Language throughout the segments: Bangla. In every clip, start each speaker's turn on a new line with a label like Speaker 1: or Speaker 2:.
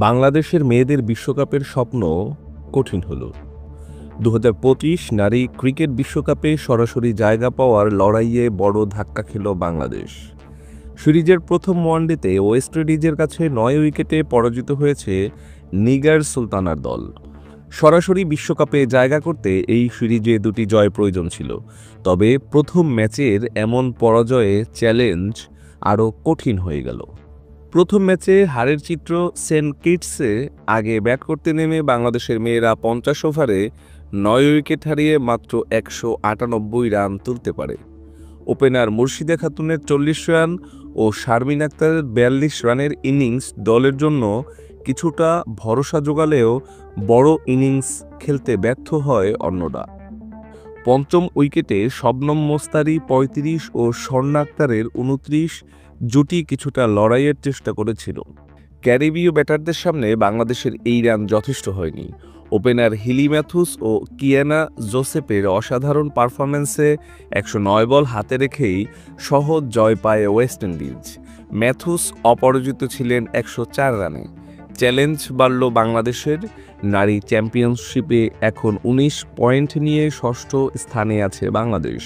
Speaker 1: বাংলাদেশের মেয়েদের বিশ্বকাপের স্বপ্ন কঠিন হলো। 2025 নারী ক্রিকেট বিশ্বকাপে সরাসরি জায়গা পাওয়ার লড়াইয়ে বড় ধাক্কা খেল বাংলাদেশ। সিরিজের প্রথম ওয়ানডেতে ওয়েস্ট ইন্ডিজের কাছে 9 উইকেটে পরাজিত হয়েছে নিগার সুলতানার দল। সরাসরি বিশ্বকাপে জায়গা করতে এই সিরিজে দুটি জয় প্রয়োজন ছিল, তবে প্রথম ম্যাচের এমন পরাজয়ে চ্যালেঞ্জ আরও কঠিন হয়ে গেল। প্রথম ম্যাচে হারের চিত্র সেন্ট কিটসে। আগে ব্যাট করতে নেমে বাংলাদেশের মেয়েরা 50 ওভারে 9 উইকেট হারিয়ে মাত্র 198 রান তুলতে পারে। ওপেনার মুর্শিদা খাতুনের 40 রান ও শারমিন আক্তারের 42 রানের ইনিংস দলের জন্য কিছুটা ভরসা জোগালেও বড় ইনিংস খেলতে ব্যর্থ হয় অন্যরা। পঞ্চম উইকেটে শবনম মোস্তারি 35 ও স্বর্ণা আক্তারের 29 জুটি কিছুটা লড়াইয়ের চেষ্টা করেছিল। ক্যারিবীয় ব্যাটারদের সামনে বাংলাদেশের এই রান যথেষ্ট হয়নি। ওপেনার হিলি ম্যাথুস ও কিয়ানা জোসেফের অসাধারণ পারফরম্যান্সে 109 বল হাতে রেখেই সহজ জয় পায় ওয়েস্ট ইন্ডিজ। ম্যাথুস অপরাজিত ছিলেন 104 রানে। চ্যালেঞ্জ বাড়ল বাংলাদেশের। নারী চ্যাম্পিয়নশিপে এখন 19 পয়েন্ট নিয়ে ষষ্ঠ স্থানে আছে বাংলাদেশ,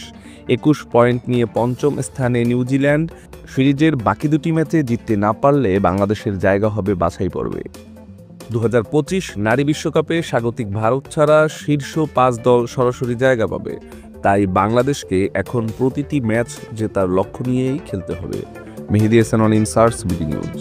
Speaker 1: 21 পয়েন্ট নিয়ে পঞ্চম স্থানে নিউজিল্যান্ড। সিরিজের বাকি দুটি ম্যাচে জিততে না পারলে বাংলাদেশের জায়গা হবে বাছাই পর্বে। 2025 নারী বিশ্বকাপে স্বাগতিক ভারত ছাড়া শীর্ষ 5 দল সরাসরি জায়গা পাবে, তাই বাংলাদেশকে এখন প্রতিটি ম্যাচ জেতার লক্ষ্য নিয়েই খেলতে হবে। মেহেদী হাসান, ইনসার্টস, বিডি নিউজ।